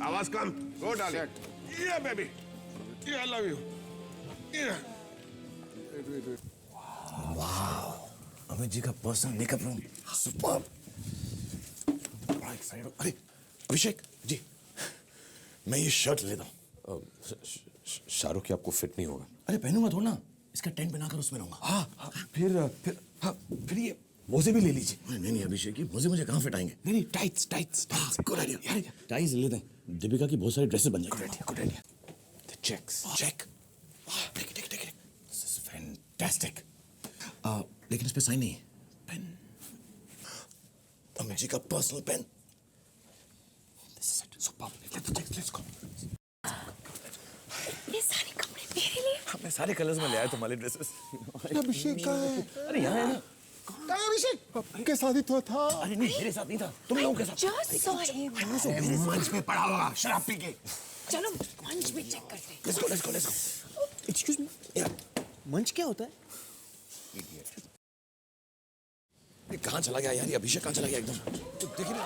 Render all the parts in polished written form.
आवाज कम। गो डार्लिंग। ये बेबी। ये आई लव यू। ये। वाह, अमित जी का पर्सनल मेकअप रूम सुपर्ब। बड़ा एक्साइटेड। अरे अभिषेक जी, मैं ये शर्ट लेता हूँ। शाहरुख की आपको फिट नहीं होगा। अरे पहनूंगा थोड़ा ना, इसका टेंट बनाकर उसमें रहूंगा। हाँ, फिर ये मोजे भी ले लीजिए। नहीं नहीं अभिषेक, ये मुझे कहाँ फिट आएंगे? नहीं, टाइट्स। Good idea. टाइज लेते हैं, दीपिका की बहुत सारी ड्रेसेस बन जाएंगी। Good idea. The checks. Check. ठीक। This is fantastic. लेकिन इस पे साइन नहीं है। पेन, अमित जी का personal pen. This is it. Superb. Let's go. ये सारे कपड़े मेरे लिए? मैं सारे कलर्स में ले आया तुम्हारे ड्रेसेस। अभिषेक का है। अरे यहाँ है ना। कहाँ है अभिषेक? के साथ ही तो था। अरे नहीं, मेरे साथ नहीं था, तुम लोगों के साथ। Just saw him. मंच पे पड़ा होगा शराब पी के। चलो मंच में चेक करते हैं। Let's go. एक्सक्यूज मी, मंच क्या होता है? ये कहाँ चला गया यार? ये अभिषेक कहाँ चला गया एकदम? तो देखिए ना।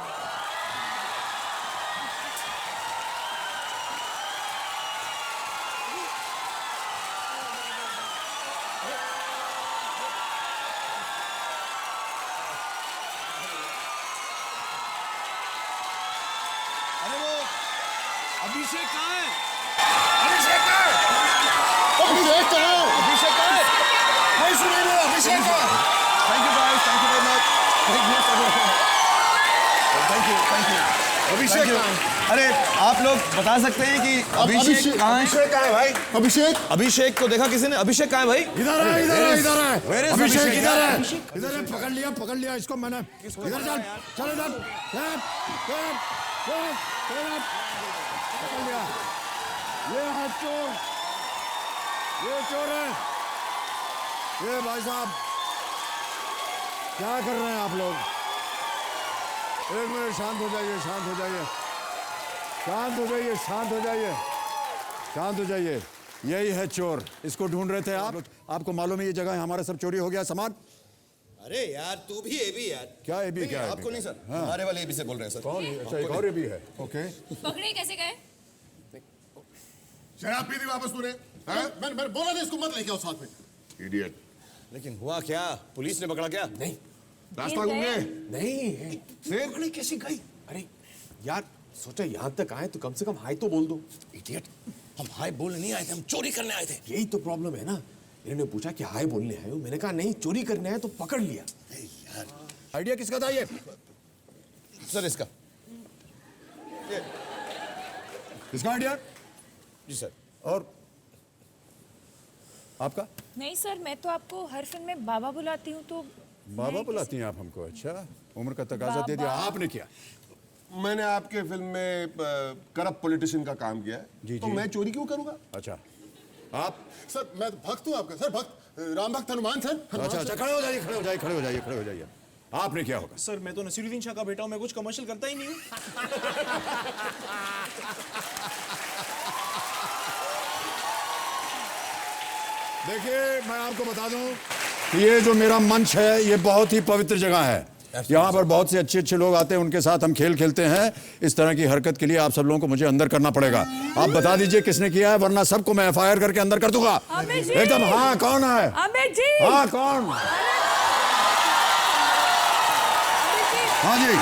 अरे वो अभिषेक कहाँ है? अभिषेक का है। अभिषेक कहाँ है? मैं सुन रहा हूँ, अभिषेक का। Thank you guys. Thank you very much. Thank you. अभिषेक कहाँ है? अरे आप लोग बता सकते हैं कि अभिषेक कहाँ है? अभिषेक कहाँ है भाई? अभिषेक को देखा किसी ने? अभिषेक कहाँ है भाई? इधर है। Where is अभिषेक अभिषेक? इधर है। इधर है, पकड़ लिया इसको मैंने। इधर चल इधर। पकड़ लिया। ये है चोर। ये चोर है। ये भाई साहब क्या कर रहे हैं आप लोग? एक मिनट, शांत हो जाइए। यही है चोर। इसको ढूंढ रहे थे आप। आपको मालूम है ये जगह हमारा सब चोरी हो गया सामान। अरे यार तू भी एबी यार। क्या एबी? क्या है? आपको नहीं सर, हमारे वाले एबी से बोल रहे हैं सर। कौन? अच्छा, एक और एबी है। ओके। पकड़े कैसे गए? शराब पी दी वापस तूने? मैंने बोला था इसको मत लेके आओ साथ में। Idiot. लेकिन हुआ क्या? पुलिस ने पकड़ा क्या? नहीं रास्ता घूम गए? नहीं, पकड़े कैसे गई? अरे यार, सोचा यहाँ तक आए तो कम से कम हाय तो बोल दो। इडियट, हम हाय बोलने नहीं आए थे, हम चोरी करने आए थे। यही तो प्रॉब्लम है ना। इन्होंने पूछा कि हाय बोलने आए हो, मैंने कहा नहीं चोरी करने आए, तो पकड़ लिया। आइडिया किसका था ये? सर इसका। किसका आइडिया? जी सर। और आपका? नहीं सर, मैं तो आपको हर फिल्म में बाबा बुलाती हूँ तो। बाबा बुलाती हैं आप हमको? अच्छा, उम्र का तकाजा दे दिया आपने। क्या मैंने आपके फिल्म में करप्ट पॉलिटिशियन का काम किया है, तो मैं चोरी क्यों करूंगा? अच्छा, आप? सर मैं भक्त हूँ आपका, सर भक्त, राम भक्त हनुमान सर। अच्छा, खड़े हो जाइए। आपने क्या होगा? सर मैं तो नसीरुद्दीन शाह का बेटा हूं, मैं कुछ कमर्शियल करता ही नहीं हूं। देखिए, मैं आपको बता दूं कि ये जो मेरा मंच है ये बहुत ही पवित्र जगह है। यहाँ पर बहुत से अच्छे लोग आते हैं, उनके साथ हम खेल खेलते हैं। इस तरह की हरकत के लिए आप सब लोगों को मुझे अंदर करना पड़ेगा। आप बता दीजिए किसने किया है, वरना सबको मैं FIR करके अंदर कर दूंगा एकदम। हाँ, कौन है? अमित जी। हाँ, कौन? हाँ जी।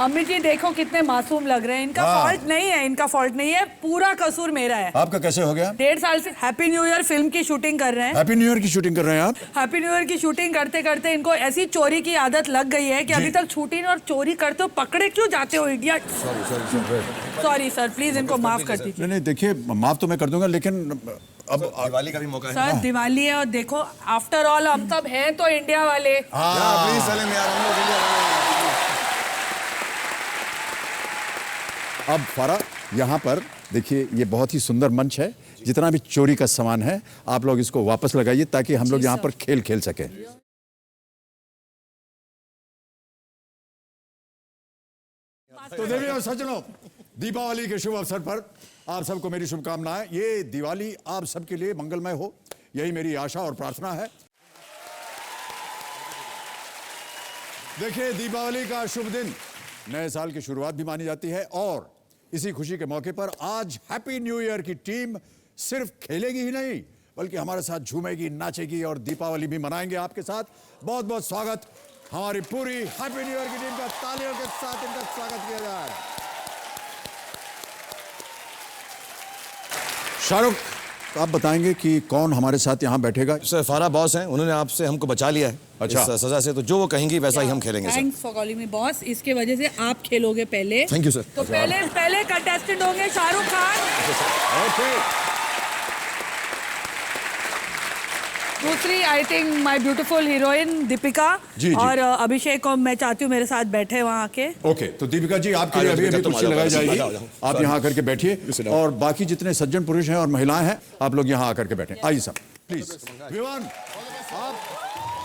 अमित जी देखो कितने मासूम लग रहे हैं। इनका फॉल्ट नहीं है, पूरा कसूर मेरा है। आपका कैसे हो गया? 1.5 साल से हैप्पी न्यू ईयर फिल्म की शूटिंग कर रहे हैं। हैप्पी न्यू ईयर की शूटिंग कर रहे हैं आप? हैप्पी न्यू ईयर की शूटिंग करते करते इनको ऐसी चोरी की आदत लग गई है कि अभी तक छूटी नहीं। और चोरी करते हो, पकड़े क्यों जाते हो इडियट? सॉरी सर, प्लीज इनको माफ कर दीजिए। नहीं, देखिए माफ तो मैं कर दूंगा, लेकिन अब दिवाली का भी मौका है। सर दिवाली है और देखो आफ्टर ऑल हम सब हैं तो इंडिया वाले। प्लीज सलीम यार, हम लोग इंडिया वाले हैं। अब फारा, यहाँ पर देखिए ये बहुत ही सुंदर मंच है। जितना भी चोरी का सामान है आप लोग इसको वापस लगाइए ताकि हम लोग यहाँ पर खेल खेल सकें। तो देवी और सज्जनों, दीपावली के शुभ अवसर पर आप सबको मेरी शुभकामनाएं। ये दिवाली आप सबके लिए मंगलमय हो, यही मेरी आशा और प्रार्थना है। देखिए, दीपावली का शुभ दिन नए साल की शुरुआत भी मानी जाती है। और इसी खुशी के मौके पर आज हैप्पी न्यू ईयर की टीम सिर्फ खेलेगी ही नहीं बल्कि हमारे साथ झूमेगी, नाचेगी और दीपावली भी मनाएंगे आपके साथ। बहुत बहुत स्वागत हमारी पूरी हैप्पी न्यू ईयर की टीम का। तालियों के साथ इनका स्वागत किया जाए। शाहरुख, आप बताएंगे कि कौन हमारे साथ यहाँ बैठेगा? सर फारा बॉस हैं, उन्होंने आपसे हमको बचा लिया है अच्छा। इस सजा से, तो जो वो कहेंगी वैसा ही हम खेलेंगे sir. Thanks for calling me boss. इसके वजह से आप खेलोगे पहले। Thank you sir. तो पहले कंटेस्टेंट होंगे शाहरुख खान। ओके। दूसरी I think my beautiful heroine Deepika. जी। और अभिषेक को मैं चाहती हूँ मेरे साथ बैठे वहाँ के। ओके, तो दीपिका जी आपके लिए अभी कुर्सी लगाई जाएगी, आप यहाँ आकर के बैठिए और बाकी जितने सज्जन पुरुष हैं और महिलाएं हैं आप लोग यहाँ आकर के बैठे। आइए सब प्लीज। विवान, आप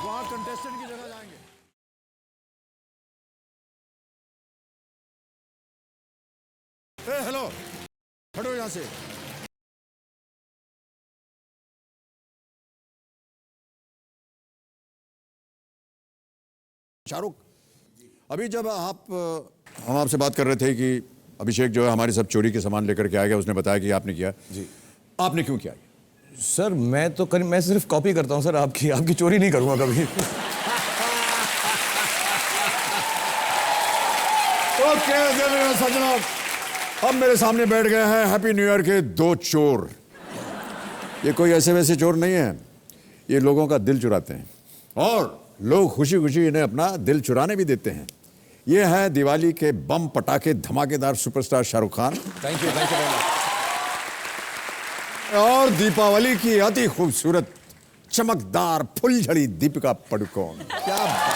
वहाँ कंटेस्टेंट की जगह जाएंगे। हेलो, हटो यहाँ से। शाहरुख, अभी जब हम आपसे बात कर रहे थे कि अभिषेक जो है हमारी सब चोरी के सामान लेकर के आ गया, उसने बताया कि आपने किया। जी। आपने क्यों किया? सर मैं सिर्फ कॉपी करता हूँ सर, आपकी चोरी नहीं करूँगा कभी। ओके सज्जनों, अब मेरे सामने बैठ गए हैं हैप्पी न्यू ईयर के दो चोर। ये कोई ऐसे वैसे चोर नहीं है, ये लोगों का दिल चुराते हैं और लोग खुशी खुशी इन्हें अपना दिल चुराने भी देते हैं। ये है दिवाली के बम पटाखे धमाकेदार superstar Shahrukh Khan. Thank you very much. और दीपावली की अति खूबसूरत चमकदार फुलझड़ी दीपिका पादुकोण। क्या बात।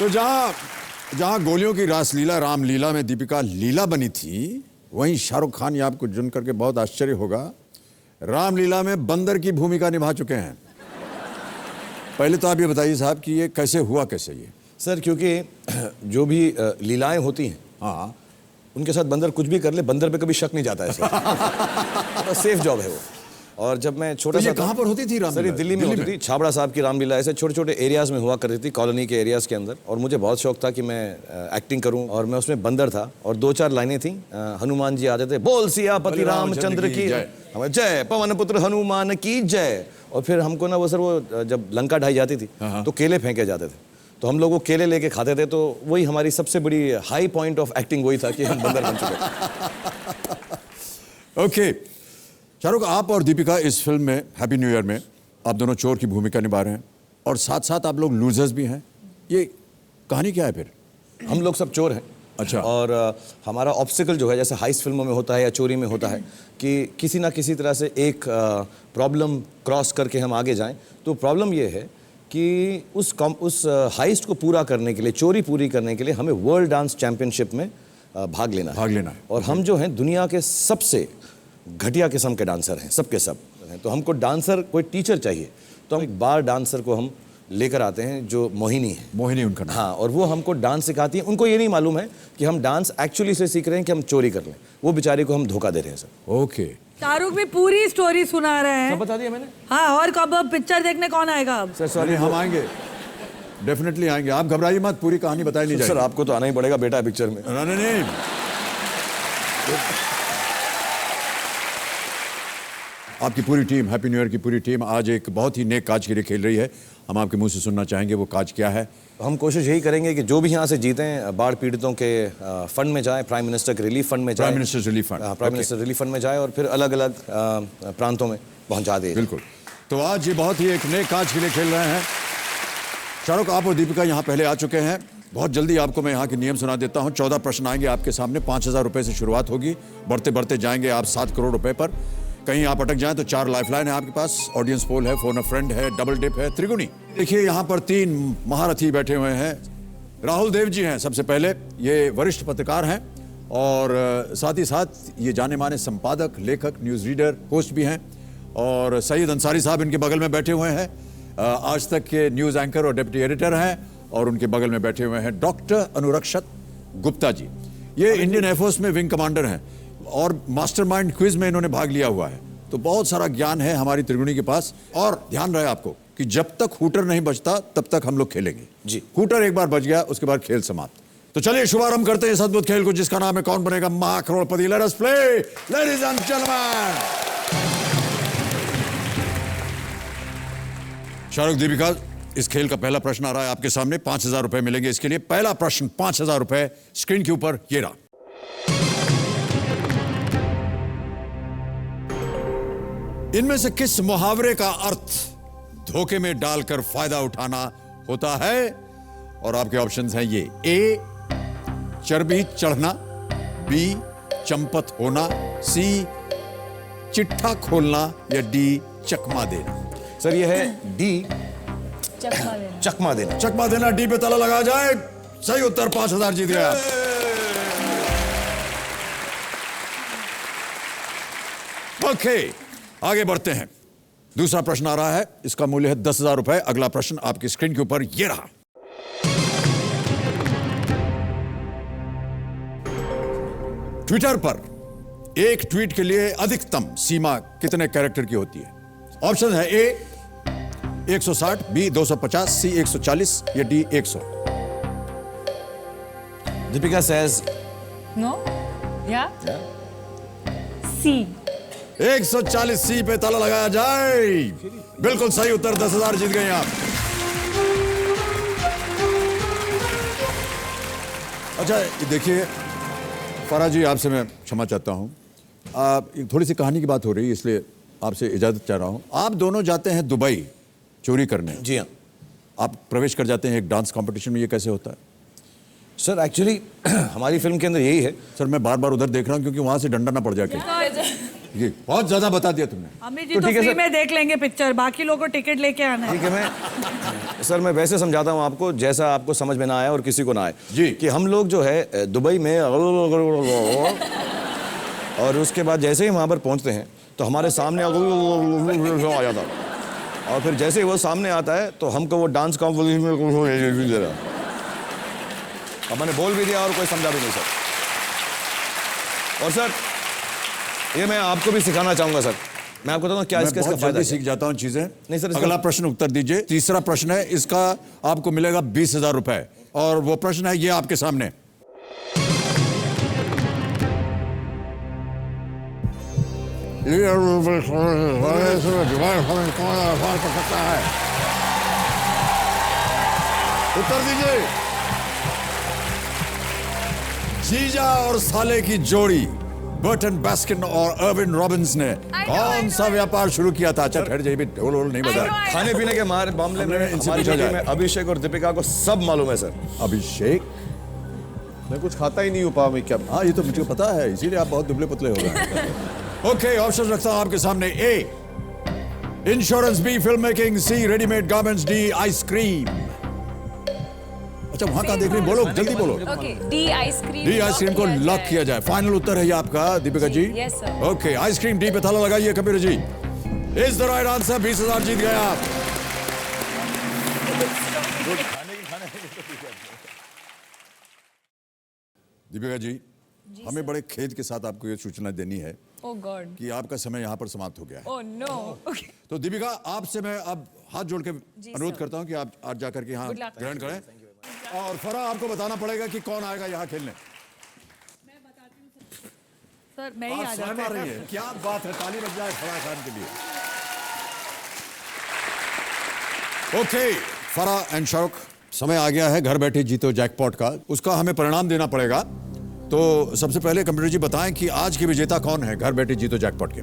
तो जहां गोलियों की रासलीला रामलीला में दीपिका लीला बनी थी, वहीं शाहरुख खान, ये आपको सुन करके बहुत आश्चर्य होगा, रामलीला में बंदर की भूमिका निभा चुके हैं। पहले तो आप ये बताइए साहब कि ये कैसे हुआ, कैसे ये? सर क्योंकि जो भी लीलाएं होती हैं, हाँ, उनके साथ बंदर कुछ भी कर ले, बंदर पे कभी शक नहीं जाता है सर। तो सेफ जॉब है वो। और जब मैं छोटा सा, कहाँ पर होती थी रामलीला? सर ये दिल्ली में होती थी, छाबड़ा साहब की रामलीला ऐसे छोटे छोटे एरियाज में हुआ करती थी, कॉलोनी के एरियाज के अंदर। और मुझे बहुत शौक था कि मैं एक्टिंग करूं और मैं उसमें बंदर था और 2-4 लाइनें थी। हनुमान जी आते थे, बोल सियापति रामचंद्र की जय, पवन पुत्र हनुमान की जय। और फिर हमको ना वो जब लंका ढाई जाती थी तो केले फेंके जाते थे, तो हम लोग वो केले लेके खाते थे। तो वही हमारी सबसे बड़ी हाई पॉइंट ऑफ एक्टिंग वही था कि हम बंदर बन चुके। ओके शाहरुख, आप और दीपिका इस फिल्म में हैप्पी न्यू ईयर में आप दोनों चोर की भूमिका निभा रहे हैं और साथ साथ आप लोग लूजर्स भी हैं। ये कहानी क्या है फिर? हम लोग सब चोर हैं। अच्छा। और हमारा ऑब्स्टिकल जो है, जैसे हाइस्ट फिल्मों में होता है या चोरी में होता है कि किसी ना किसी तरह से एक प्रॉब्लम क्रॉस करके हम आगे जाएं। तो प्रॉब्लम ये है कि उस हाइस्ट को पूरा करने के लिए, चोरी पूरी करने के लिए हमें वर्ल्ड डांस चैंपियनशिप में भाग लेना है। और हम जो हैं दुनिया के सबसे घटिया किस्म के डांसर हैं, सबके सब हैं। तो हमको डांसर, कोई टीचर चाहिए, तो हम एक बार डांसर को हम लेकर आते हैं जो मोहिनी है। मोहिनी उनका नाम। हाँ, और वो हमको डांस सिखाती है। उनको ये नहीं मालूम है कि हम डांस एक्चुअली से सीख रहे हैं कि हम चोरी कर लें। वो बेचारे को हम धोखा दे रहे हैं सर। ओके। शाहरुख भी पूरी स्टोरी सुना रहे हैं। सब बता दिया मैंने। हाँ, और कब पिक्चर देखने कौन आएगा अब? सर सॉरी, हम आएंगे, डेफिनेटली आएंगे, आप घबराइए मत, पूरी कहानी बताई नहीं जाएगी। सर आपको तो आना ही पड़ेगा बेटा पिक्चर में। नहीं। आपकी पूरी टीम, हैप्पी न्यू ईयर की पूरी टीम आज एक बहुत ही नेक काज के लिए खेल रही है। हम आपके मुंह से सुनना चाहेंगे वो काज क्या है। हम कोशिश यही करेंगे कि जो भी यहाँ से जीतें बाढ़ पीड़ितों के फंड में जाए, प्राइम मिनिस्टर के रिलीफ फंड में जाए। Prime minister relief fund. Prime minister relief fund में जाए और फिर अलग अलग प्रांतों में पहुँचा दे। बिल्कुल। तो आज ये बहुत ही एक नेक काज के लिए खेल रहे हैं। शाहरुख, आप और दीपिका यहाँ पहले आ चुके हैं। बहुत जल्दी आपको मैं यहाँ के नियम सुना देता हूँ। 14 प्रश्न आएंगे आपके सामने। 5,000 रुपये से शुरुआत होगी, बढ़ते बढ़ते जाएंगे आप 7 करोड़ रुपए पर। कहीं आप अटक जाएं तो 4 लाइफलाइन है आपके पास, ऑडियंस पोल है, फोन अ फ्रेंड है, डबल डिप है, त्रिगुणी। देखिए यहाँ पर 3 महारथी बैठे हुए हैं। राहुल देव जी हैं सबसे पहले, ये वरिष्ठ पत्रकार हैं और साथ ही साथ ये जाने माने संपादक, लेखक, न्यूज़ रीडर, होस्ट भी हैं। और सईद अंसारी साहब इनके बगल में बैठे हुए हैं, आज तक के न्यूज़ एंकर और डिप्टी एडिटर हैं। और उनके बगल में बैठे हुए हैं डॉक्टर अनुरक्षत गुप्ता जी, ये इंडियन एयरफोर्स में विंग कमांडर हैं और मास्टरमाइंड क्विज में इन्होंने भाग लिया हुआ है। तो बहुत सारा ज्ञान है हमारी त्रिगुणी के पास। और ध्यान रहे आपको, कि जब तक हूटर नहीं बजता तब तक हम लोग खेलेंगे जी। हूटर एक बार बज गया उसके बाद खेल समाप्त। तो चलिए शुभारंभ करते हैं इस अद्भुत खेल को जिसका नाम है Kaun Banega Mahacrorepati. Let us play ladies and gentlemen. Shahrukh, Deepika, इस खेल का पहला प्रश्न आ रहा है आपके सामने। 5,000 रुपए मिलेंगे इसके लिए। पहला प्रश्न 5,000 रुपए स्क्रीन के ऊपर ये रहा। इनमें से किस मुहावरे का अर्थ धोखे में डालकर फायदा उठाना होता है? और आपके ऑप्शंस हैं ये: ए चर्बी चढ़ना, बी चंपत होना, सी चिट्ठा खोलना या डी चकमा देना। सर ये है डी, चकमा देना। चकमा देना। चकमा देना, डी पे ताला लगा जाए। सही उत्तर, 5,000 जीत गया। ओके, आगे बढ़ते हैं। दूसरा प्रश्न आ रहा है, इसका मूल्य है 10,000 रुपए। अगला प्रश्न आपकी स्क्रीन के ऊपर ये रहा। ट्विटर पर एक ट्वीट के लिए अधिकतम सीमा कितने कैरेक्टर की होती है? ऑप्शन है: ए 160, बी 250, सी 140 या डी 100। दीपिका says नो या सी। 140 सी पे ताला लगाया जाए। बिल्कुल सही उत्तर, 10,000 जीत गए आप। अच्छा देखिए फराह जी, आपसे मैं क्षमा चाहता हूं। आप थोड़ी सी कहानी की बात हो रही है इसलिए आपसे इजाजत चाह रहा हूं। आप दोनों जाते हैं दुबई चोरी करने। जी हाँ आप प्रवेश कर जाते हैं एक डांस कंपटीशन में, ये कैसे होता है? सर, एक्चुअली हमारी फिल्म के अंदर यही है। सर मैं बार बार उधर देख रहा हूं क्योंकि वहां से डंडा ना पड़ जाए। ये बहुत ज्यादा बता दिया तुमने। अमित जी तो तो ठीक है फ्री सर। में देख लेंगे पिक्चर, बाकी लोगों को टिकट लेके आना है। ठीक है, मैं सर मैं वैसे समझाता हूँ आपको जैसा आपको समझ में ना आए और किसी को ना आए जी। कि हम लोग जो है दुबई में और उसके बाद जैसे ही वहाँ पर पहुँचते हैं तो हमारे सामने आ जाता और फिर जैसे ही वो सामने आता है तो हमको वो डांस कॉम्पिटिशन दे रहा। अब मैंने बोल भी दिया और कोई समझा भी नहीं सर। और सर ये मैं आपको भी सिखाना चाहूंगा सर। मैं आपको बताऊं क्या मैं इसका बहुत फायदा जल्दी है। सीख जाता हूं चीजें। नहीं सर, इसका- अगला प्रश्न उत्तर दीजिए। तीसरा प्रश्न है, इसका आपको मिलेगा 20,000 रुपए और वो प्रश्न है ये आपके सामने। उत्तर दीजिए। जीजा और साले की जोड़ी बर्टन बास्किन और अर्विन रॉबिन्स ने कौन सा व्यापार शुरू किया था? अच्छा ठहर जाइए, ढोल वोल नहीं बजा। खाने पीने के मामले में इनसे हमारी पूछा टीम जाए। में अभिषेक और दीपिका को सब मालूम है सर। अभिषेक, मैं कुछ खाता ही नहीं हूँ पाव में क्या। हाँ ये तो मुझे पता है, इसीलिए आप बहुत दुबले पतले हो गए। ओके, ऑप्शन रखता हूं आपके सामने। A insurance, B film making, C readymade garments, D ice cream. अच्छा वहां कहां देख रही हैं? बोलो जल्दी बोलो। Okay, D ice cream. D ice cream को लॉक किया जाए। फाइनल उत्तर है ये आपका Deepika ji? Yes, sir. Okay, ice cream D पे ताला लगाइए Kabir ji. Is the right answer. 20,000 जीत गए आप। दीपिका जी, हमें बड़े खेद के साथ आपको ये सूचना देनी है ओह गॉड। कि आपका समय यहाँ पर समाप्त हो गया है। Oh no. ओके। तो दीपिका, आपसे मैं अब हाथ जोड़ के अनुरोध करता हूँ कि आप आज जाकर के यहाँ Good luck. ग्रहण करें। और फराह, आपको बताना पड़ेगा कि कौन आएगा यहाँ खेलने। सर मैं ही आप आ स्वयं जाता आ रही है। क्या बात है, ताली बज जाए फराह खान के लिए। ओके, फराह एंड शाहरुख, समय आ गया है घर बैठे जीतो जैकपॉट का। उसका हमें परिणाम देना पड़ेगा। तो सबसे पहले कंप्यूटर जी बताएं कि आज के विजेता कौन है घर बैठे जीतो जैकपॉट के?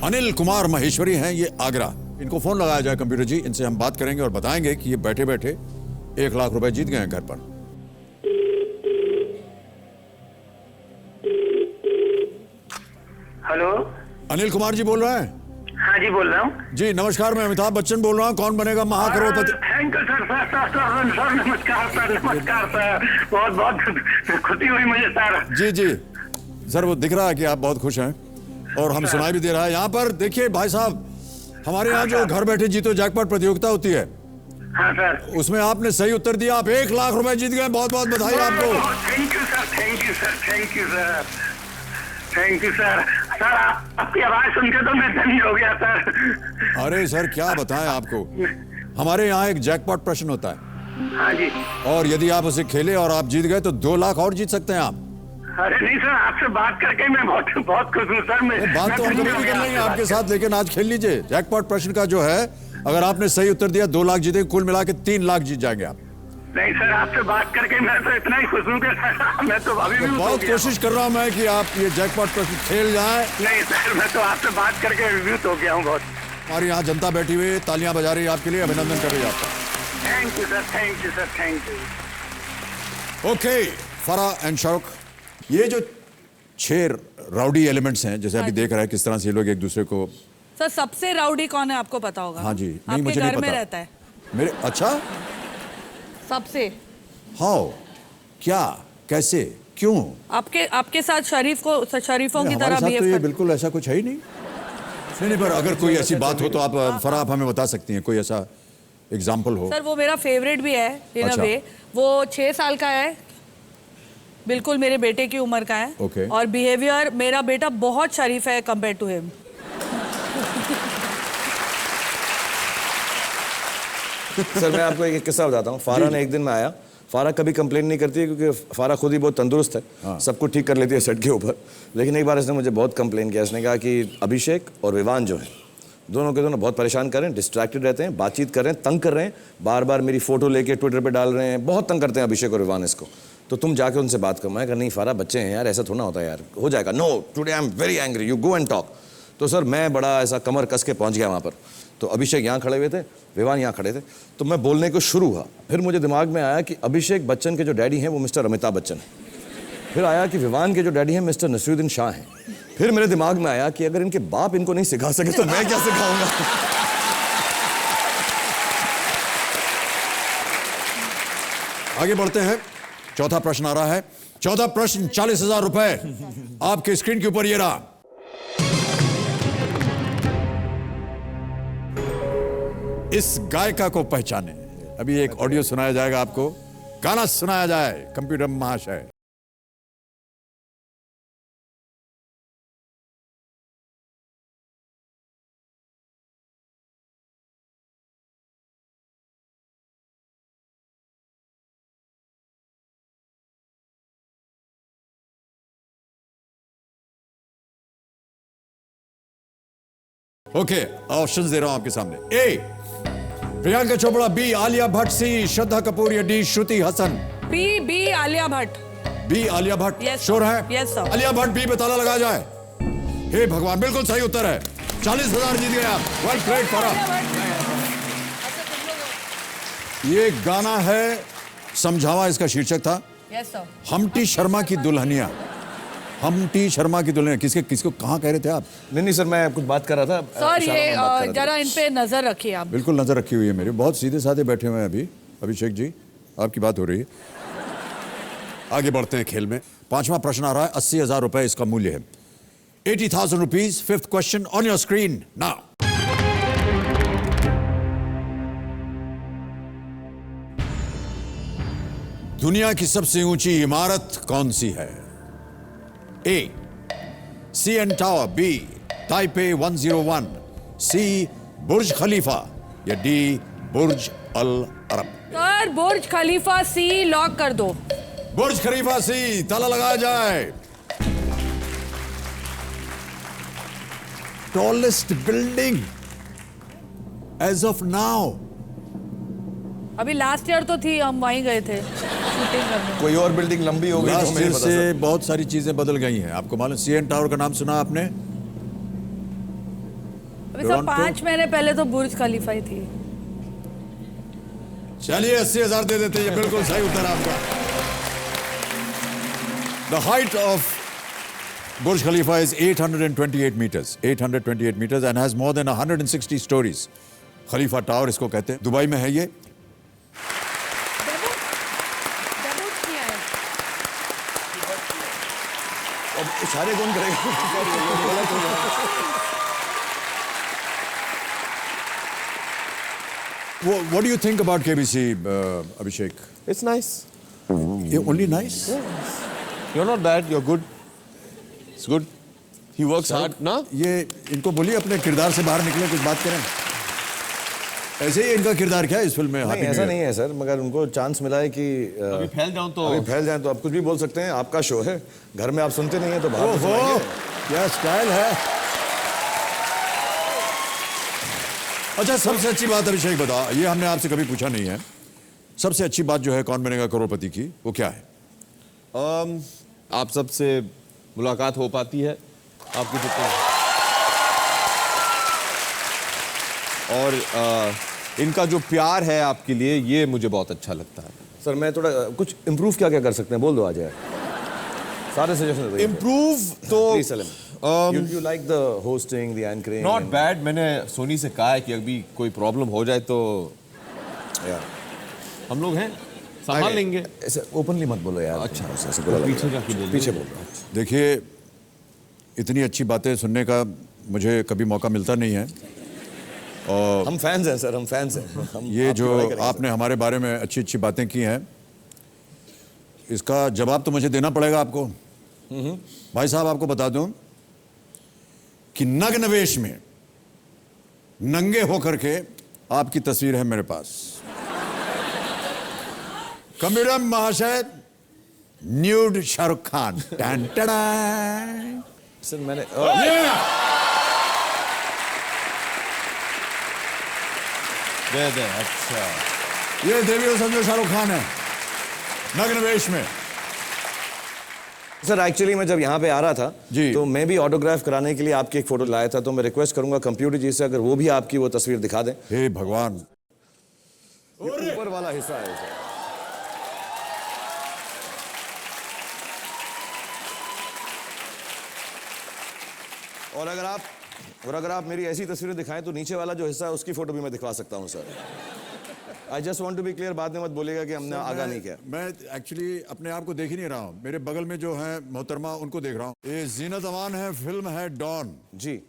अनिल कुमार महेश्वरी हैं, ये आगरा। इनको फोन लगाया जाए कंप्यूटर जी, इनसे हम बात करेंगे और बताएंगे कि ये बैठे बैठे 1 लाख रुपए जीत गए हैं घर पर। हेलो, अनिल कुमार जी बोल रहे हैं? हाँ जी बोल रहा हूँ। जी नमस्कार, मैं अमिताभ बच्चन बोल रहा हूँ। Kaun Banega Mahacrorepati? Thank you sir. Sir नमस्कार सर। नमस्कार सर। बहुत बहुत खुशी हुई मुझे सर। जी जी सर, वो दिख रहा है कि आप बहुत खुश हैं और हम सुनाई भी दे रहा है। यहाँ पर देखिए भाई साहब, हमारे यहाँ जो घर बैठे जीतो जैकपॉट प्रतियोगिता होती है, हाँ सर। उसमें आपने सही उत्तर दिया। आप 1 लाख रुपए जीत गए। बहुत बहुत बधाई आपको। Thank you sir. Thank you sir. Thank you sir. Thank you sir. Sir आपकी आवाज सुन के तो मैं धन्य हो गया सर। अरे सर क्या बताएं आपको, हमारे यहाँ एक जैकपॉट प्रश्न होता है। हाँ जी। और यदि आप उसे खेले और आप जीत गए तो 2 लाख और जीत सकते हैं आप। अरे नहीं सर, आपसे बात करके मैं बहुत बहुत खुश हूँ सर। मैं बात तो हम कभी भी कर लेंगे आपके साथ, लेकिन आज खेल लीजिए। जैकपॉट प्रश्न का जो है, अगर आपने सही उत्तर दिया 2 लाख जीते, कुल मिला के 3 लाख जीत जाएंगे आप। नहीं सर, आपसे बात करके मैं तो इतना ही खुश हूँ कि मैं तो अभी भी बहुत कोशिश कर रहा हूँ मैं कि आप ये जैकपॉट प्रश्न खेल जाए। नहीं सर, मैं तो आपसे बात करके रिव्यूज हो गया हूँ बहुत। हमारी यहाँ जनता बैठी हुई है, तालियां बजा रही है आपके लिए, अभिनंदन कर रही है आपका। Thank you sir, thank you sir, thank you. Okay Farah and Shahrukh, ये जो 6 राउडी एलिमेंट्स हैं, जैसे अभी देख रहे हैं किस तरह से ये लोग एक दूसरे को। सर सबसे राउडी कौन है आपको पता होगा? हाँ जी, नहीं आपके मुझे घर नहीं में पता। रहता है मेरे, अच्छा सबसे। हाउ, क्या, कैसे, क्यों? आपके साथ शरीफों की हमारे तरह साथ बिहेव तो ये कर। बिल्कुल ऐसा कुछ है ही नहीं। नहीं, पर अगर कोई ऐसी बात हो तो आप फराह आप हमें बता सकती हैं, कोई ऐसा एग्जाम्पल हो। सर वो मेरा फेवरेट भी है इन अ वे। वो 6 साल का है, बिल्कुल मेरे बेटे की उम्र का है। Okay. और बिहेवियर, मेरा बेटा बहुत शरीफ है कंपेयर टू हिम। सर मैं आपको एक किस्सा बताता हूँ। फारा ने एक दिन में आया, फारा कभी कंप्लेन नहीं करती है क्योंकि फारा खुद ही बहुत तंदुरुस्त है। हाँ। सब कुछ ठीक कर लेती है सेट के ऊपर। लेकिन एक बार इसने मुझे बहुत कंप्लेन किया। इसने कहा कि अभिषेक और विवान जो है, दोनों के दोनों बहुत परेशान कर रहे हैं, डिस्ट्रैक्टेड रहते हैं, बातचीत कर रहे हैं, तंग कर रहे हैं, बार बार मेरी फोटो लेके ट्विटर पे डाल रहे हैं, बहुत तंग करते हैं अभिषेक और विवान इसको। तो तुम जाके उनसे बात करो। मैं कहा नहीं फारा, बच्चे हैं यार, ऐसा थोड़ा होता है यार, हो जाएगा। No, today I am very angry, you go and talk. तो सर मैं बड़ा ऐसा कमर कस के पहुंच गया वहाँ पर। तो अभिषेक यहाँ खड़े हुए थे, विवान यहाँ खड़े थे। तो मैं बोलने को शुरू हुआ, फिर मुझे दिमाग में आया कि अभिषेक बच्चन के जो डैडी हैं वो मिस्टर अमिताभ बच्चन है। फिर आया कि विवान के जो डैडी हैं मिस्टर नसीरुद्दीन शाह हैं। फिर मेरे दिमाग में आया कि अगर इनके बाप इनको नहीं सिखा सके तो मैं क्या सिखाऊंगा। आगे बढ़ते हैं, चौथा प्रश्न आ रहा है। चौथा प्रश्न 40,000 रुपए आपके स्क्रीन के ऊपर ये रहा। इस गायिका को पहचाने। अभी एक ऑडियो सुनाया जाएगा आपको, गाना सुनाया जाए कंप्यूटर महाशय। ओके, ऑप्शंस दे रहा हूं आपके सामने। A Priyanka Chopra, B Alia Bhatt, C Shraddha Kapoor या D Shruti Haasan. B Alia Bhatt. B Alia Bhatt. Yes, sure है? Yes, sir. Alia Bhatt B पे ताला लगाया जाए। हे भगवान, बिल्कुल सही उत्तर है। 40,000 जीत गए आप। Well played Farah. ये गाना है समझावा, इसका शीर्षक था। Yes sir. हमटी शर्मा की दुल्हनिया। हमटी शर्मा की दुल्हनिया किसको कहाँ कह रहे थे आप? नहीं सर, मैं कुछ बात कर रहा था सर। ये जरा इन पे नजर रखिए आप। बिल्कुल नजर रखी हुई है मेरी, बहुत सीधे साधे बैठे हुए हैं अभी। अभिषेक जी आपकी बात हो रही है। आगे बढ़ते हैं खेल में। पांचवा प्रश्न आ रहा है, 80,000 रुपए इसका मूल्य है। 80,000 rupees. Fifth question on your screen now. दुनिया की सबसे ऊंची इमारत कौन सी है? A CN tower, B Taipei 101, C Burj Khalifa या D Burj Al Arab. Sir Burj Khalifa C lock कर दो। बुर्ज खलीफा सी, ताला लगाया जाए। Tallest building as of now. अभी लास्ट ईयर तो थी, हम वहीं गए थे शूटिंग करने। कोई और बिल्डिंग लंबी हो गई तो लास्ट हमें ईयर नहीं पता से सर। बहुत सारी चीजें बदल गई हैं। आपको मालूम, सीएन टावर का नाम सुना आपने? अभी सर 5 महीने पहले तो बुर्ज खलीफा ही थी। चलिए 80,000 दे देते हैं, ये बिल्कुल सही उत्तर आपका। The height of Burj Khalifa is 828 meters, 828 meters and has more than 160 stories. Khalifa tower इसको कहते हैं। दुबई में है ये। अब इशारे कौन करेगा? What do you think about KBC, Abhishek? It's nice. Only nice? You're not bad. You're good. It's good. He works hard ना। ये इनको बोलिए अपने किरदार से बाहर निकले, कुछ बात करें। ऐसे ही इनका किरदार क्या है इस फिल्म में? नहीं, ऐसा नहीं है सर, मगर उनको चांस मिला है कि अभी फैल जाऊं तो आप कुछ भी बोल सकते हैं। आपका शो है, घर में आप सुनते नहीं है तो बाहर तो ओहो, सुनाइए। क्या स्टाइल है। अच्छा, सबसे अच्छी बात अभिषेक बता, ये हमने आपसे कभी पूछा नहीं है, सबसे अच्छी बात जो है कौन बनेगा करोड़पति की, वो क्या है? आप सबसे मुलाकात हो पाती है आपकी जितनी, और इनका जो प्यार है आपके लिए, ये मुझे बहुत अच्छा लगता है। सर मैं थोड़ा कुछ इम्प्रूव क्या क्या कर सकते हैं, बोल दो आ जाए। सारे सजेशन इम्प्रूव तो you like the hosting, the anchoring. Not bad. मैंने सोनी से कहा है कि अभी कोई प्रॉब्लम हो जाए तो हम लोग हैं, संभाल लेंगे। ऐसे ओपनली मत बोलो यार। अच्छा, ऐसे बोलो, पीछे जाके बोलो। पीछे बोलो। देखिए, इतनी अच्छी बातें सुनने का मुझे कभी मौका मिलता नहीं है, और हम फैंस हैं सर, हम फैंस हैं। हम ये आपकी जो बड़ाई करेंगे, आपने हमारे बारे में अच्छी अच्छी बातें की हैं, इसका जवाब तो मुझे देना पड़ेगा आपको। भाई साहब, आपको बता दूं कि नग्न वेश में नंगे होकर के आपकी तस्वीर है मेरे पास। कमिरम महाशय, nude Shahrukh Khan. Ton टडा। Sir मैंने दे अच्छा, ये देवी समझो शाहरुख खान है नग्न वेश में। सर एक्चुअली मैं जब यहाँ पे आ रहा था जी, तो मैं भी ऑटोग्राफ कराने के लिए आपकी एक फोटो लाया था, तो मैं रिक्वेस्ट करूंगा कंप्यूटर जी से अगर वो भी आपकी वो तस्वीर दिखा दें। हे भगवान, ऊपर वाला हिस्सा है सर। और अगर आप मेरी ऐसी तस्वीरें दिखाएं तो नीचे वाला जो हिस्सा है उसकी फोटो भी मैं दिखवा सकता हूं sir. I just want to be clear, बाद में मत बोलेगा कि हमने आगा नहीं किया। मैं एक्चुअली अपने आप को देख ही नहीं रहा हूँ, मेरे बगल में जो है मोहतरमा, उनको देख रहा हूँ। ये जीनत अमान है, फिल्म है डॉन जी,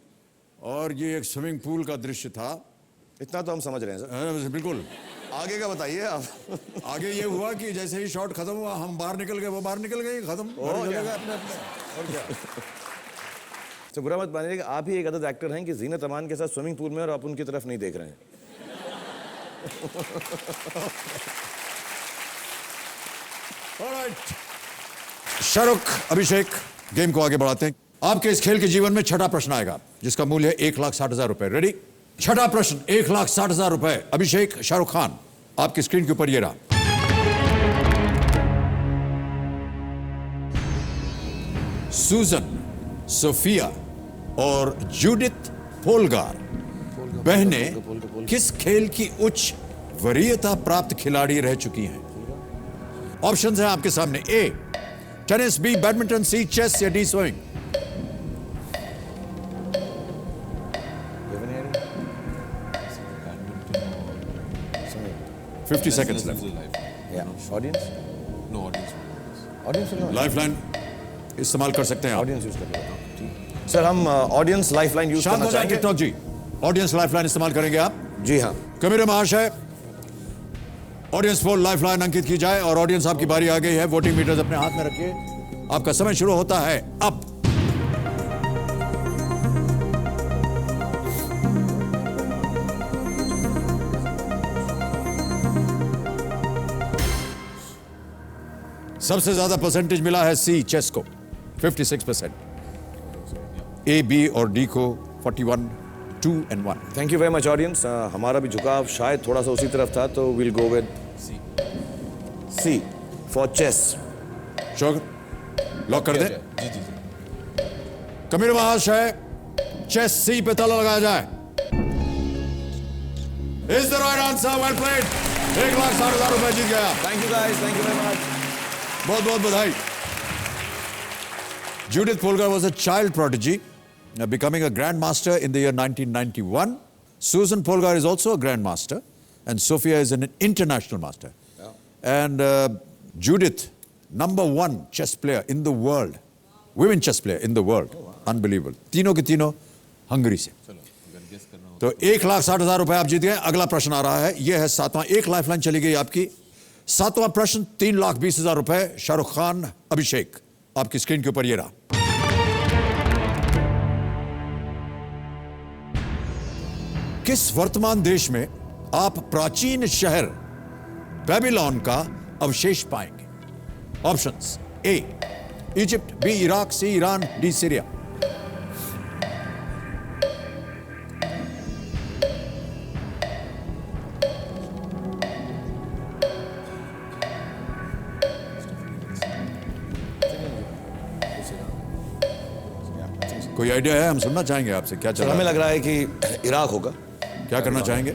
और ये एक स्विमिंग पूल का दृश्य था। इतना तो हम समझ रहे हैं सर। बिल्कुल। आगे का बताइए आप। आगे ये हुआ कि जैसे ही शॉट खत्म हुआ, हम बाहर निकल गए, वो बाहर निकल गए, खत्म हो गया अपने अपने। और क्या। तो बुरा मत मानिएगा, आप ही एक अदद एक्टर हैं कि जीनत अमान के साथ स्विमिंग पूल में और आप उनकी तरफ नहीं देख रहे हैं। शाहरुख, अभिषेक, गेम को आगे बढ़ाते हैं। आपके इस खेल के जीवन में छठा प्रश्न आएगा जिसका मूल्य है 1,60,000 रुपए। रेडी? छठा प्रश्न 1,60,000 रुपए। अभिषेक, शाहरुख खान, आपकी स्क्रीन के ऊपर ये रहा। सूजन, सोफिया और जूडिथ पोलगार बहनें किस खेल की उच्च वरीयता प्राप्त खिलाड़ी रह चुकी हैं? ऑप्शंस हैं आपके सामने। A tennis, B badminton, C chess या D swimming. Badminton 50 seconds left. Audience no audience. Lifeline इस्तेमाल कर सकते हैं आप। ऑडियंस यूज कर सर, हम ऑडियंस लाइफलाइन यूज शांत करना हो जाए चाहेंगे। टिकटॉक जी, ऑडियंस लाइफलाइन इस्तेमाल करेंगे आप? जी हाँ। कमेरे महाशय, ऑडियंस पोल लाइफलाइन अंकित की जाए और ऑडियंस आपकी बारी आ गई है। वोटिंग मीटर्स अपने हाथ में रखिए, आपका समय शुरू होता है अब। सबसे ज्यादा परसेंटेज मिला है सी चेस को, 56%। ए, बी और डी को 41, 2 and 1। Thank you very much audience. हमारा भी झुकाव शायद थोड़ा सा उसी तरफ था, तो will go with C for chess. Sure? Lock कर दें? जी जी जी। कबीर महाशय, चेस सी पे ताला लगाया जाए। Is the right answer, well played. 1,60,000 रुपए जीत गया। Thank you guys, thank you very much. बहुत बहुत बधाई। Judith Polgar was a child prodigy, becoming a grandmaster in the year 1991. Susan Polgar is also a grandmaster, and Sophia is an international master. And Judith, #1 chess player in the world, women chess player in the world. Unbelievable. तीनों के तीनों Hungary से। तो 1,60,000 रुपए आप जीत गए। अगला प्रश्न आ रहा है, यह है 7वां। एक लाइफलाइन चली गई आपकी। 7वां प्रश्न 3,20,000 रुपए। शाहरुख खान, अभिषेक, आपकी स्क्रीन के ऊपर ये रहा। किस वर्तमान देश में आप प्राचीन शहर बेबीलोन का अवशेष पाएंगे? ऑप्शंस: ए इजिप्ट, बी इराक, सी ईरान, डी सीरिया। कोई आइडिया है? हम सुनना चाहेंगे आपसे, क्या चल सर रहा हमें है? लग रहा है कि इराक होगा। क्या करना चाहेंगे?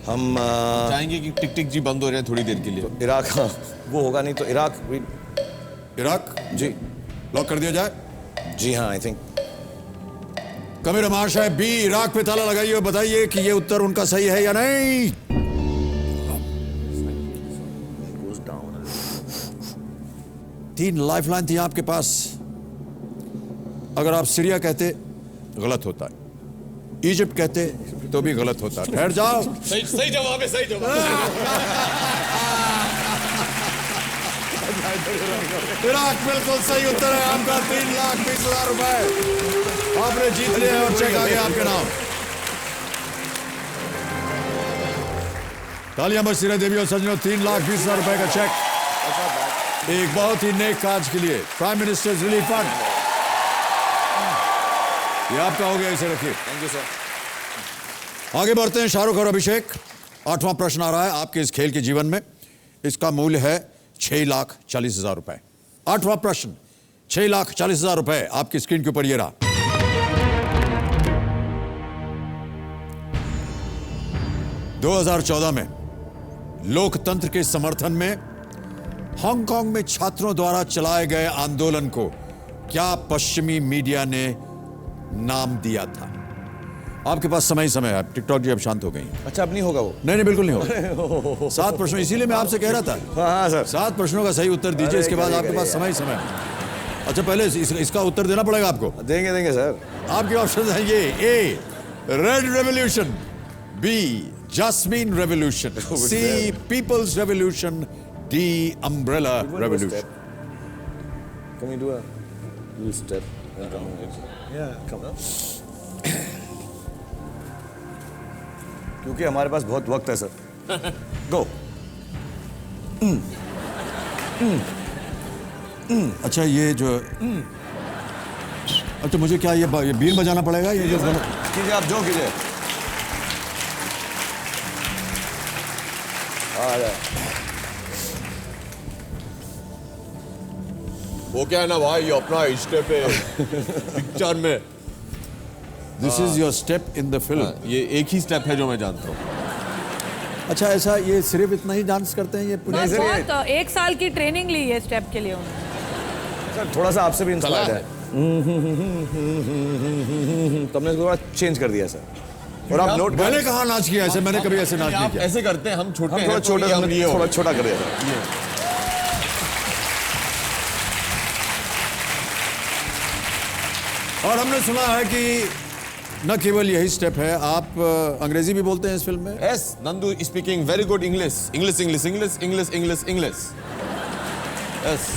हम चाहेंगे कि टिक टिक जी बंद हो रहे हैं थोड़ी देर के लिए। इराक, हाँ वो होगा, नहीं तो इराक। इराक जी लॉक कर दिया जाए? जी हाँ, आई थिंक। कमिर महाशय, बी इराक पे ताला लगाइए और बताइए कि ये उत्तर उनका सही है या नहीं। 3 लाइफलाइन थी आपके पास। अगर आप सीरिया कहते गलत होता है, इजिप्ट कहते तो भी गलत होता। ठहर जाओ। सही जवाब है, सही जवाब। इराक बिल्कुल सही उत्तर है आपका। 3,20,000 रुपए आपने जीत लिए और चेक आ गया आपके नाम। तालियां बजती रहे देवी और सज्जनों। 3,20,000 रुपए का चेक एक बहुत ही नेक काज के लिए, प्राइम मिनिस्टर्स रिलीफ फंड। ये आपका हो गया, इसे रखिए। Thank you sir. आगे बढ़ते हैं शाहरुख और अभिषेक। 8वां प्रश्न आ रहा है आपके इस खेल के जीवन में। इसका मूल्य है 6,40,000 रुपए। 8वां प्रश्न, 6,40,000 रुपए आपकी स्क्रीन के ऊपर ये रहा। (2014) में लोकतंत्र के समर्थन में हांगकांग में छात्रों द्वारा चलाए गए आंदोलन को क्या पश्चिमी मीडिया ने नाम दिया था? आपके पास समय ही समय है। टिकटॉक जी अब शांत हो गई। अच्छा, अब नहीं होगा वो? नहीं, बिल्कुल नहीं होगा। 7 प्रश्न, इसीलिए मैं आपसे कह रहा था। हाँ सर, 7 प्रश्नों का सही उत्तर दीजिए, इसके बाद आपके पास समय ही समय है। अच्छा, पहले इसका उत्तर देना पड़ेगा आपको। देंगे सर। आपके ऑप्शन है ये: A red revolution, B jasmine revolution, C people's revolution, D umbrella revolution. Can we do a little step? Yeah, come on. क्योंकि हमारे पास बहुत वक्त है सर। गो। अच्छा, ये जो अच्छा, मुझे क्या ये बीन बजाना पड़ेगा? ये जो कीजिए आप, जो कीजिए। वो क्या है ना भाई, ये अपना स्टेप है पिक्चर में। This is your step in the film. ये एक ही स्टेप है जो मैं जानता हूँ। अच्छा, ऐसा ये सिर्फ इतना ही डांस करते हैं ये पूरे? बहुत 1 साल की ट्रेनिंग ली है स्टेप के लिए उन्होंने। सर थोड़ा सा आपसे भी इंस्पायर्ड है। तो हमने थोड़ा चेंज कर दिया सर। और आप नोट, मैंने कहा नाच किया ऐसे? मैंने कभी ऐसे नाच नहीं किया। ऐसे करते हैं हम, छोटे हम थोड़ा छोटा, हमने थोड़ा छोटा कर दिया सर। और हमने सुना है कि न केवल यही स्टेप है, आप अंग्रेजी भी बोलते हैं इस फिल्म में? Yes, Nandu speaking very good English. English English English English English English. Yes.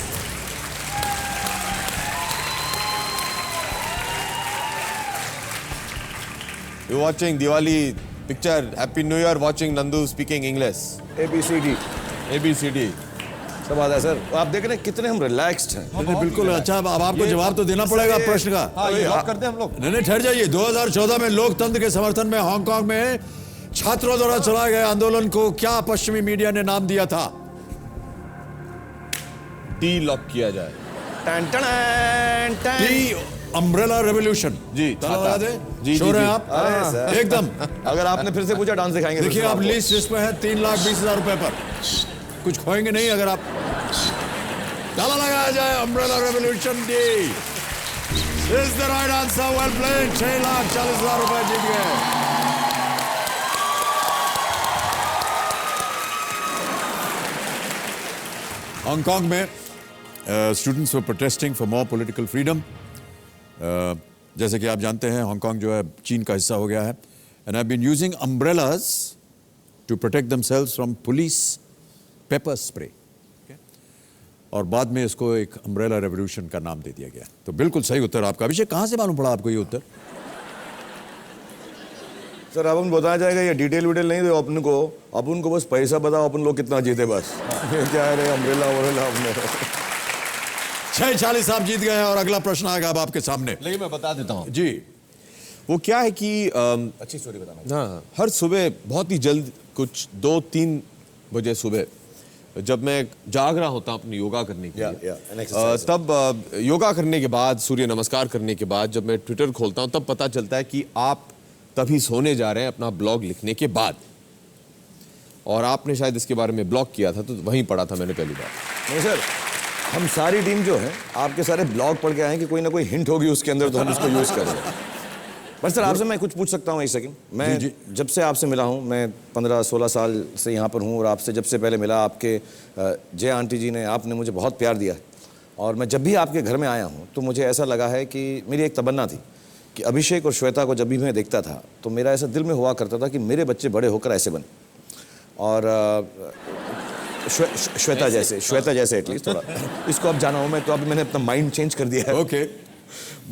You watching Diwali picture? Happy New Year! Watching Nandu speaking English. ABCD। ABCD। सब आता है सर। आप देख रहे हैं कितने हम रिलैक्स्ड हैं। नहीं, बिल्कुल। अच्छा, अब आपको जवाब तो देना पड़ेगा प्रश्न का। हाँ, ये लॉक करते हैं हम लोग। नहीं, ठहर जाइए। 2014 में लोकतंत्र के समर्थन में हांगकांग में छात्रों द्वारा चलाए गए आंदोलन को क्या पश्चिमी मीडिया ने नाम दिया था? टी लॉक किया जाए। टन टन टन। D umbrella revolution. जी, बता दे। जी, श्योर जी, हैं जी। आप? अरे सर, एकदम। अगर आपने फिर से पूछा डांस दिखाएंगे। देखिए, आप लिस्ट लिस्ट पे है 3,20,000 रुपए पर। कुछ खोएंगे नहीं अगर आप। ताला लगाया जाए। Umbrella revolution D is the right answer. Well played. 6,40,000 रुपए जीत गए। हांगकांग में students were protesting for more political freedom. जैसे कि आप जानते हैं, हांगकांग जो है चीन का हिस्सा हो गया है, and have been using umbrellas to protect themselves from police pepper spray. और बाद में इसको एक अम्ब्रेला रेवोल्यूशन का नाम दे दिया गया। तो बिल्कुल सही उत्तर आपका। अभिषेक, कहां से मालूम पड़ा आपको ये उत्तर? सर अपन बताया जाएगा ये डिटेल विटेल नहीं दो अपन को बस पैसा बताओ अपन लोग कितना जीते बस क्या है रे अम्ब्रेला अपने 640 आप जीत गए हैं और अगला प्रश्न आएगा अब आपके सामने। लेकिन मैं बता देता हूँ जी। वो क्या है कि अच्छी स्टोरी बताना। हाँ, हर सुबह बहुत ही जल्द कुछ 2-3 बजे सुबह जब मैं जाग रहा होता अपनी योगा करने के लिए तब योगा करने के बाद सूर्य नमस्कार करने के बाद जब मैं ट्विटर खोलता हूँ तब पता चलता है कि आप तभी सोने जा रहे हैं अपना ब्लॉग लिखने के बाद, और आपने शायद इसके बारे में ब्लॉग किया था तो वहीं पढ़ा था मैंने पहली बार। नहीं सर, हम सारी टीम जो है आपके सारे ब्लॉग पढ़ के आए कि कोई ना कोई हिंट होगी उसके अंदर तो हम उसको यूज करेंगे। बस सर आपसे मैं कुछ पूछ सकता हूँ एक सेकंड? मैं जब से आपसे मिला हूँ, मैं 15-16 साल से यहाँ पर हूँ और आपसे जब से पहले मिला आपके जय आंटी जी ने, आपने मुझे बहुत प्यार दिया है और मैं जब भी आपके घर में आया हूँ तो मुझे ऐसा लगा है कि मेरी एक तमन्ना थी कि अभिषेक और श्वेता को जब भी मैं देखता था तो मेरा ऐसा दिल में हुआ करता था कि मेरे बच्चे बड़े होकर ऐसे बने, और श्वेता जैसे एटलीस्ट थोड़ा इसको अब जाना हूँ मैं, तो अभी मैंने अपना माइंड चेंज कर दिया है। ओके,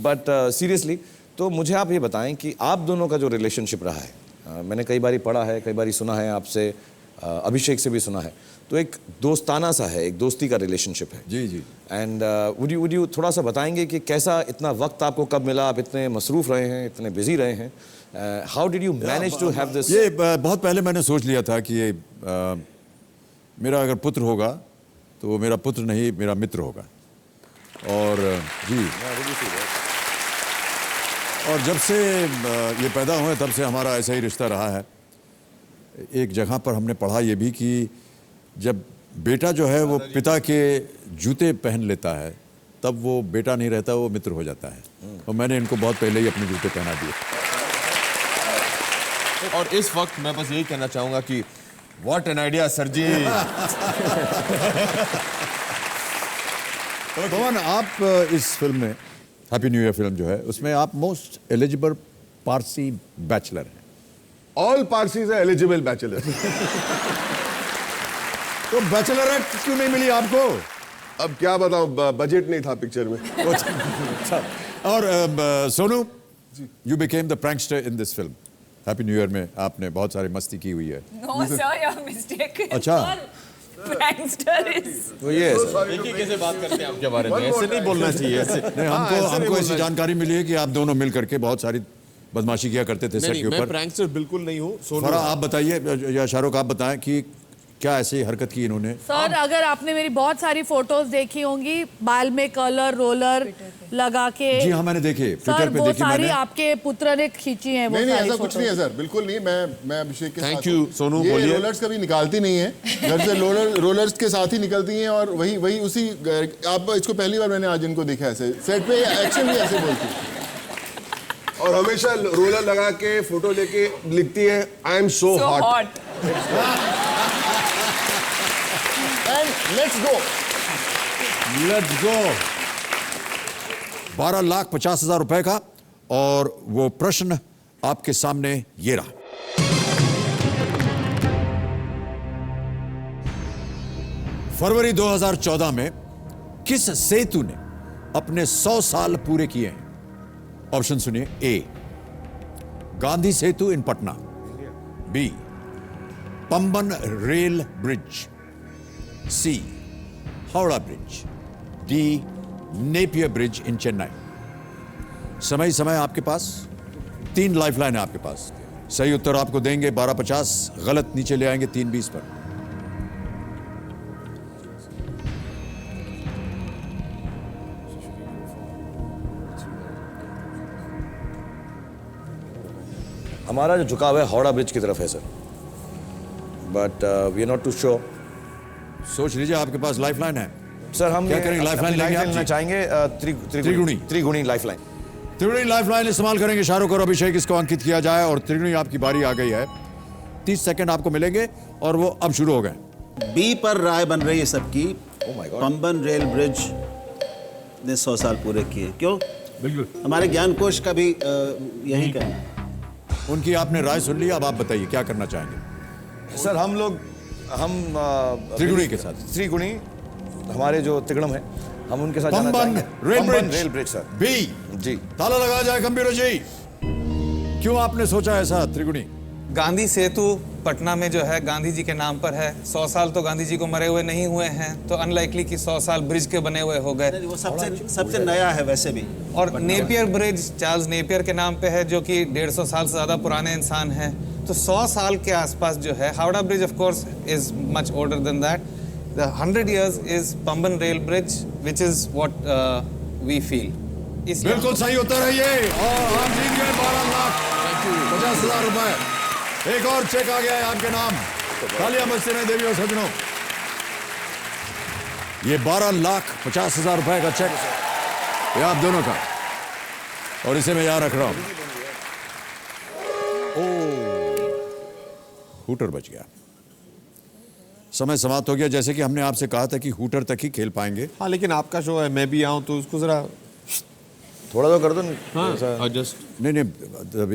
बट सीरियसली तो मुझे आप ये बताएं कि आप दोनों का जो रिलेशनशिप रहा है, मैंने कई बारी पढ़ा है, कई बारी सुना है आपसे, अभिषेक से भी सुना है, तो एक दोस्ताना सा है, एक दोस्ती का रिलेशनशिप है। जी जी। एंड वुड यू थोड़ा सा बताएंगे कि कैसा इतना वक्त आपको कब मिला? आप इतने मसरूफ रहे हैं, इतने बिजी रहे हैं, how did you manage to have this? ये बहुत पहले मैंने सोच लिया था कि ये मेरा अगर पुत्र होगा तो वो मेरा पुत्र नहीं मेरा मित्र होगा। और जी, और जब से ये पैदा हुए तब से हमारा ऐसा ही रिश्ता रहा है। एक जगह पर हमने पढ़ा ये भी कि जब बेटा जो है वो पिता के जूते पहन लेता है तब वो बेटा नहीं रहता, वो मित्र हो जाता है। और मैंने इनको बहुत पहले ही अपने जूते पहना दिए। और इस वक्त मैं बस यही कहना चाहूंगा कि व्हाट एन आइडिया सर जी। पवन, आप इस फिल्म में, हैप्पी न्यू ईयर फिल्म जो है, उसमें आप मोस्ट एलिजिबल पारसी बैचलर हैं। All Parsis are eligible bachelor. तो बैचलरेट क्यों नहीं मिली आपको? अब क्या बताऊं, बजट नहीं था पिक्चर में। और Sonu, you became the prankster in this film. Happy new year में आपने बहुत सारी मस्ती की हुई है। No sir, you're mistaken. अच्छा। Prankster is. तो ये है सर। देखिए कैसे बात करते हैं आपके बारे में, ऐसे नहीं बोलना चाहिए ऐसे। नहीं, हमको ऐसी जानकारी मिली है कि आप दोनों मिल करके बहुत सारी बदमाशी किया करते थे सेट के ऊपर। मैं प्रैंकस्टर बिल्कुल नहीं हूँ। फरा, आप बताइए या शाहरुख आप बताएं कि क्या ऐसी हरकत की इन्होंने? सर अगर आपने मेरी बहुत सारी फोटोज देखी होंगी, बाल में कलर रोलर लगा के। जी हाँ, मैंने देखे ट्विटर पे, वो देखी सारी मैंने। आपके पुत्र ने खींची हैं वो नहीं सारी ऐसा कुछ नहीं है photos। सर, बिल्कुल नहीं। मैं अभिषेक के साथ थैंक यू सोनू, ये बोलिए। रोलर्स कभी निकालती नहीं है घर से, रोलर्स के साथ ही निकलती हैं और वही उसी। आप इसको पहली बार मैंने आज इनको देखा ऐसे सेट पे, एक्शन भी ऐसे बोलती है और हमेशा रोलर लगा के फोटो लेके लिखती है I am so hot and let's go. 12,50,000 रुपए का, और वो प्रश्न आपके सामने ये रहा। फरवरी 2014 में किस सेतु ने अपने 100 साल पूरे किए हैं? ऑप्शन सुनिए। A, Gandhi Setu in Patna. B, Pamban rail bridge. C, Howrah bridge. D, Napier bridge in Chennai. समय आपके पास 3 लाइफलाइन है आपके पास। सही उत्तर आपको देंगे 12,50, गलत नीचे ले आएंगे 3,20 पर। हमारा जो झुकाव है हावड़ा ब्रिज की तरफ है sir, but we are not too sure. सोच लीजिए, आपके पास लाइफलाइन है सर। हम क्या करेंगे? लाइफलाइन लेंगे आप? लेना चाहेंगे त्रिगुणी लाइफलाइन। त्रिगुणी लाइफलाइन इस्तेमाल करेंगे शाहरुख और अभिषेक, इसको अंकित किया जाए। और त्रिगुणी आपकी बारी आ गई है, 30 सेकंड आपको मिलेंगे और वो अब शुरू हो गए। बी पर राय बन रही है सबकी। पंबन रेल ब्रिज ने 100 साल पूरे किए। क्यों? बिल्कुल, हमारे ज्ञान कोश का भी यही कहना है। उनकी आपने राय सुन ली, अब आप बताइए क्या करना चाहेंगे? सर हम त्रिगुणी के साथ, त्रिगुणी हमारे जो त्रिगुणम है, हम उनके साथ जाना पंबन चाहेंगे। Rail bridge sir. बी। जी, ताला लगा जाए कंप्यूटर जी। क्यों आपने सोचा ऐसा त्रिगुणी? गांधी सेतु पटना में जो है गांधी जी के नाम पर है। 100 साल तो गांधी जी को मरे हुए नहीं हुए हैं, तो अनलाइकली कि 100 साल ब्रिज के बने हुए हो गए। वो सबसे नया है वैसे भी। और नेपियर ब्रिज चार्ल्स नेपियर के नाम पे है, जो कि 150 साल से ज़्यादा पुराने इंसान हैं। तो 100 साल के आसपास जो है Howrah bridge of course is much older than that. The 100 years is Pamban rail bridge which is what we feel. बिल्कुल सही उत्तर है ये, और आप जीत गए 12,50,000 रुपए। एक और चेक आ गया है आपके नाम। तालियां बजते रहे देवी और सज्जनों। ये 12,50,000 रुपए का चेक, ये आप दोनों का, और इसे मैं यहां रख रहा हूं। हूटर बच गया। समय समाप्त हो गया। जैसे कि हमने आपसे कहा था कि हूटर तक ही खेल पाएंगे। हाँ, लेकिन आपका शो है, मैं भी आऊँ तो उसको जरा थोड़ा तो कर दो। हाँ, एडजस्ट। नहीं,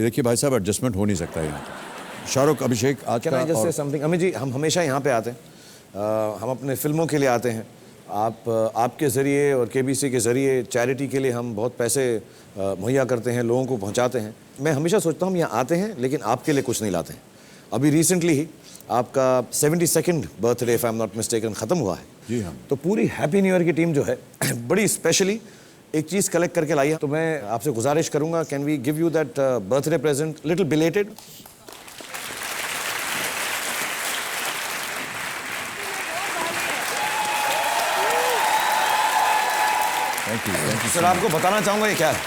देखिए भाई साहब, एडजस्टमेंट हो नहीं सकता यहाँ। शाहरुख, अभिषेक, आज का जैसे समथिंग। अमित जी, हम हमेशा यहाँ पे आते हैं, हम अपने फिल्मों के लिए आते हैं। आपके ज़रिए और केबीसी के ज़रिए चैरिटी के लिए हम बहुत पैसे मुहैया करते हैं, लोगों को पहुँचाते हैं। मैं हमेशा सोचता हूँ हम यहाँ आते हैं लेकिन आपके लिए कुछ नहीं लाते हैं। अभी रिसेंटली ही आपका 72nd birthday, if I am not mistaken, ख़त्म हुआ है। जी हाँ। तो पूरी हैप्पी न्यू ईयर की टीम जो है बड़ी स्पेशली एक चीज़ कलेक्ट करके लाई है। तो मैं आपसे गुजारिश करूँगा, can we give you that birthday present, little belated. Thank you sir, आपको बताना चाहूँगा ये क्या है,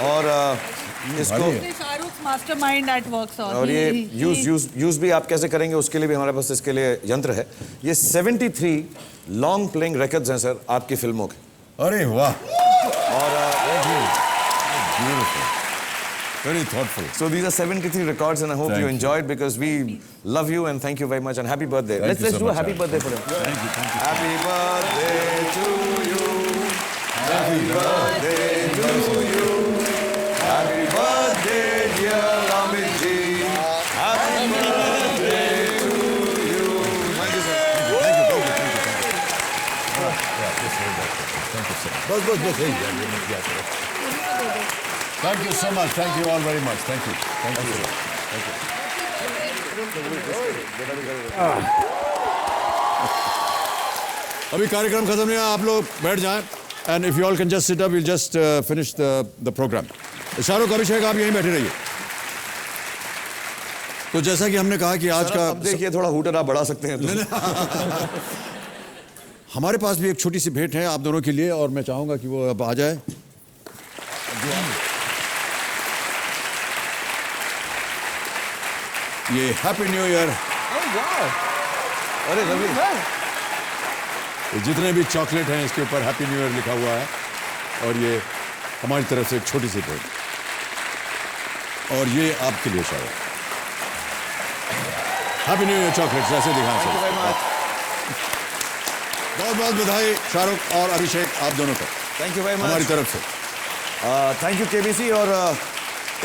और इसको शाहरुख मास्टरमाइंड एट वर्क। और ये यूज भी आप कैसे करेंगे उसके लिए भी हमारे पास इसके लिए यंत्र है। ये 73 लॉन्ग प्लेइंग रिकॉर्ड्स हैं सर आपकी फिल्मों के। अरे वाह, और very thoughtful. So these are 73 records and I hope you enjoyed because we love you and thank you very much and happy birthday. Let's do a happy birthday for him. Thank you. Happy birthday to you. Happy birthday to you. Happy birthday dear Amit ji. Happy birthday to you. Thank you sir. बस Thank you so much. Thank you all very much. Thank you. Thank you. Thank you. अभी कार्यक्रम खत्म नहीं है, आप लोग बैठ जाएं। And if you all can just sit up, we'll just finish the program. Shahrukh, अभिषेक, आप यहीं बैठे रहिए। तो जैसा कि हमने कहा कि आज का, अब देखिए थोड़ा हूटर आप बढ़ा सकते हैं तो। हमारे पास भी एक छोटी सी भेंट है आप दोनों के लिए, और मैं चाहूंगा कि वो अब आ जाए। ये हैप्पी न्यू ईयर। अरे लवली। जितने भी चॉकलेट हैं इसके ऊपर हैप्पी न्यू ईयर लिखा हुआ है, और ये हमारी तरफ से एक छोटी सी भेंट, और ये आपके लिए शायद हैप्पी न्यू ईयर चॉकलेट ऐसे दिखाएं सर। बहुत बहुत बधाई शाहरुख और अभिषेक, आप दोनों को थैंक यू वेरी मच हमारी तरफ से। Thank you KBC. और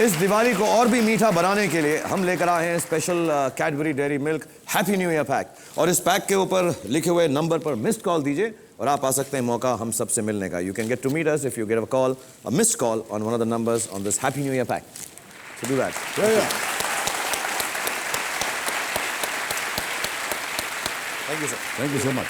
इस दिवाली को और भी मीठा बनाने के लिए हम लेकर आए हैं special Cadbury dairy milk happy new year pack, और इस पैक के ऊपर लिखे हुए नंबर पर मिस्ड कॉल दीजिए और आप आ सकते हैं मौका हम सबसे मिलने का। You can get to meet us if you get a call, a missed call on one of the numbers on this happy new year pack. So do that. Thank you sir. Thank you so much.